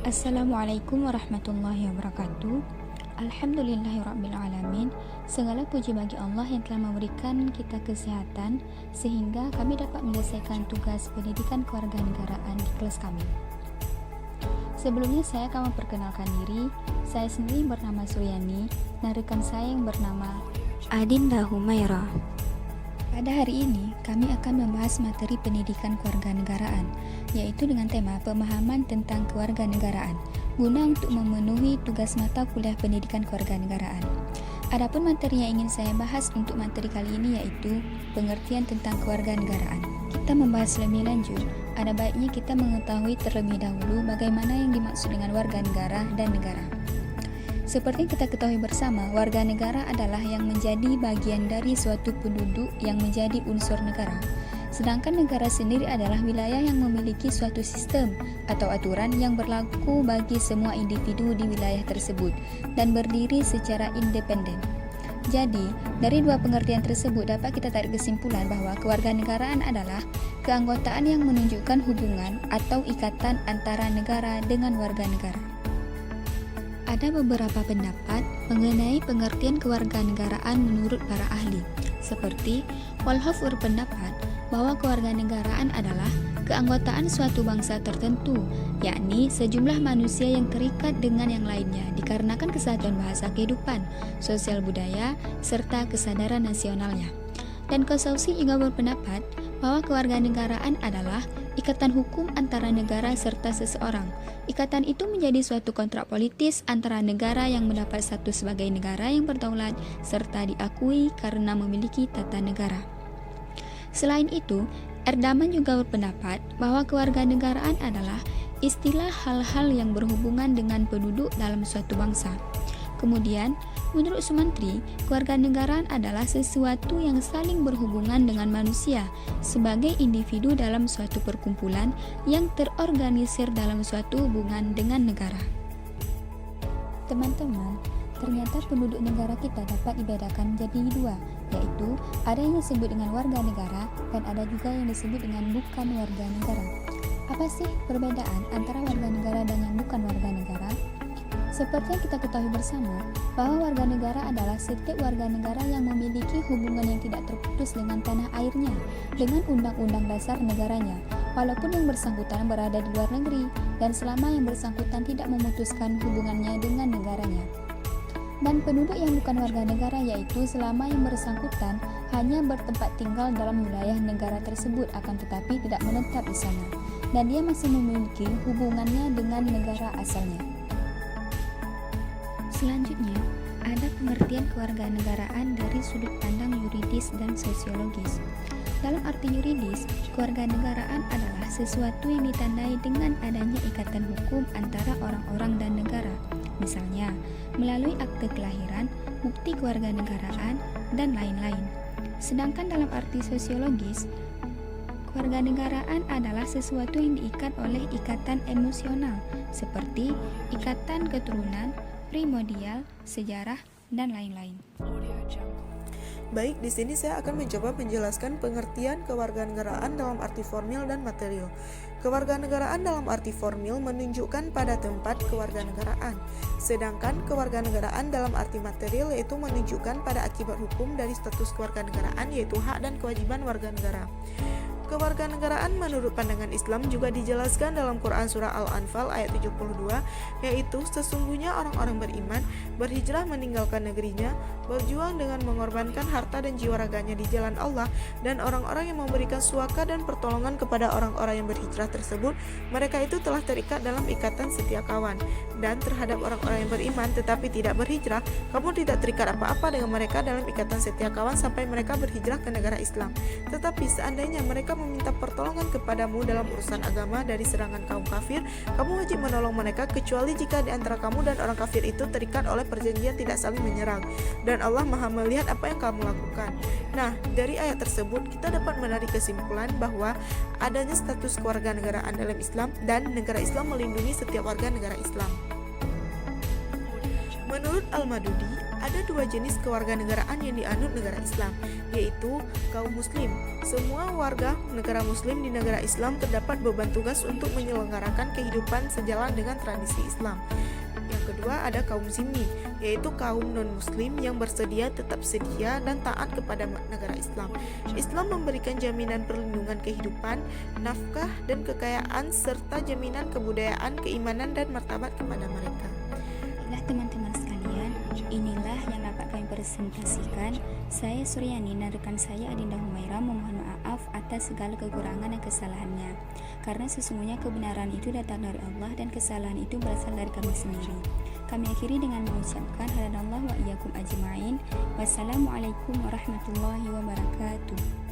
Assalamualaikum warahmatullahi wabarakatuh. Alhamdulillahirrabbilalamin. Segala puji bagi Allah yang telah memberikan kita kesehatan sehingga kami dapat menyelesaikan tugas pendidikan kewarganegaraan di kelas kami. Sebelumnya saya akan memperkenalkan diri. Saya sendiri bernama Suryani, dan rekan saya yang bernama Adinda Humaira. Pada hari ini, kami akan membahas materi pendidikan kewarganegaraan, yaitu dengan tema pemahaman tentang kewarganegaraan, guna untuk memenuhi tugas mata kuliah pendidikan kewarganegaraan. Adapun materi yang ingin saya bahas untuk materi kali ini yaitu pengertian tentang kewarganegaraan. Kita membahas lebih lanjut, ada baiknya kita mengetahui terlebih dahulu bagaimana yang dimaksud dengan warga negara dan negara. Seperti kita ketahui bersama, warga negara adalah yang menjadi bagian dari suatu penduduk yang menjadi unsur negara. Sedangkan negara sendiri adalah wilayah yang memiliki suatu sistem atau aturan yang berlaku bagi semua individu di wilayah tersebut dan berdiri secara independen. Jadi, dari dua pengertian tersebut dapat kita tarik kesimpulan bahwa kewarganegaraan adalah keanggotaan yang menunjukkan hubungan atau ikatan antara negara dengan warga negara. Ada beberapa pendapat mengenai pengertian kewarganegaraan menurut para ahli, seperti Wolhoff berpendapat bahwa kewarganegaraan adalah keanggotaan suatu bangsa tertentu, yakni sejumlah manusia yang terikat dengan yang lainnya dikarenakan kesatuan bahasa kehidupan, sosial budaya, serta kesadaran nasionalnya. Dan Clausewitz juga berpendapat bahwa kewarganegaraan adalah ikatan hukum antara negara serta seseorang. Ikatan itu menjadi suatu kontrak politis antara negara yang mendapat status sebagai negara yang berdaulat serta diakui karena memiliki tata negara. Selain itu, Erdaman juga berpendapat bahwa kewarganegaraan adalah istilah hal-hal yang berhubungan dengan penduduk dalam suatu bangsa. Kemudian, menurut Sumantri, kewarganegaraan adalah sesuatu yang saling berhubungan dengan manusia sebagai individu dalam suatu perkumpulan yang terorganisir dalam suatu hubungan dengan negara. Teman-teman, ternyata penduduk negara kita dapat dibedakan menjadi dua, yaitu ada yang disebut dengan warga negara dan ada juga yang disebut dengan bukan warga negara. Apa sih perbedaan antara warga negara dan yang bukan warga negara? Seperti yang kita ketahui bersama, bahwa warga negara adalah setiap warga negara yang memiliki hubungan yang tidak terputus dengan tanah airnya, dengan undang-undang dasar negaranya, walaupun yang bersangkutan berada di luar negeri, dan selama yang bersangkutan tidak memutuskan hubungannya dengan negaranya. Dan penduduk yang bukan warga negara yaitu selama yang bersangkutan hanya bertempat tinggal dalam wilayah negara tersebut akan tetapi tidak menetap di sana, dan dia masih memiliki hubungannya dengan negara asalnya. Selanjutnya, ada pengertian kewarganegaraan dari sudut pandang yuridis dan sosiologis. Dalam arti yuridis, kewarganegaraan adalah sesuatu yang ditandai dengan adanya ikatan hukum antara orang-orang dan negara, misalnya melalui akte kelahiran, bukti kewarganegaraan, dan lain-lain. Sedangkan dalam arti sosiologis, kewarganegaraan adalah sesuatu yang diikat oleh ikatan emosional, seperti ikatan keturunan, primordial, sejarah, dan lain-lain. Baik, di sini saya akan mencoba menjelaskan pengertian kewarganegaraan dalam arti formil dan material. Kewarganegaraan dalam arti formil menunjukkan pada tempat kewarganegaraan, sedangkan kewarganegaraan dalam arti material yaitu menunjukkan pada akibat hukum dari status kewarganegaraan yaitu hak dan kewajiban warga negara. Kewarganegaraan menurut pandangan Islam juga dijelaskan dalam Quran Surah Al-Anfal ayat 72, yaitu sesungguhnya orang-orang beriman berhijrah meninggalkan negerinya, berjuang dengan mengorbankan harta dan jiwa raganya di jalan Allah, dan orang-orang yang memberikan suaka dan pertolongan kepada orang-orang yang berhijrah tersebut, mereka itu telah terikat dalam ikatan setia kawan. Dan terhadap orang-orang yang beriman tetapi tidak berhijrah, kamu tidak terikat apa-apa dengan mereka dalam ikatan setia kawan sampai mereka berhijrah ke negara Islam. Tetapi seandainya mereka meminta pertolongan kepadamu dalam urusan agama dari serangan kaum kafir, kamu wajib menolong mereka kecuali jika di antara kamu dan orang kafir itu terikat oleh perjanjian tidak saling menyerang, dan Allah Maha melihat apa yang kamu lakukan. Nah, dari ayat tersebut kita dapat menarik kesimpulan bahwa adanya status kewarganegaraan dalam Islam dan negara Islam melindungi setiap warga negara Islam. Menurut Al-Madudi, Ada dua jenis kewarganegaraan yang dianut negara Islam, yaitu kaum muslim. Semua warga negara muslim di negara Islam terdapat beban tugas untuk menyelenggarakan kehidupan sejalan dengan tradisi Islam. Yang kedua ada kaum zimmi, yaitu kaum non-muslim yang bersedia tetap setia dan taat kepada negara Islam. Islam memberikan jaminan perlindungan kehidupan, nafkah, dan kekayaan serta jaminan kebudayaan, keimanan, dan martabat kepada mereka. Baiklah teman-teman sekalian, inilah yang dapat kami presentasikan. Saya Suryani dan rekan saya Adinda Humaira memohon maaf atas segala kekurangan dan kesalahannya. Karena sesungguhnya kebenaran itu datang dari Allah dan kesalahan itu berasal dari kami sendiri. Kami akhiri dengan mengucapkan hadanallahu wa iyyakum ajma'in. Wassalamualaikum warahmatullahi wabarakatuh.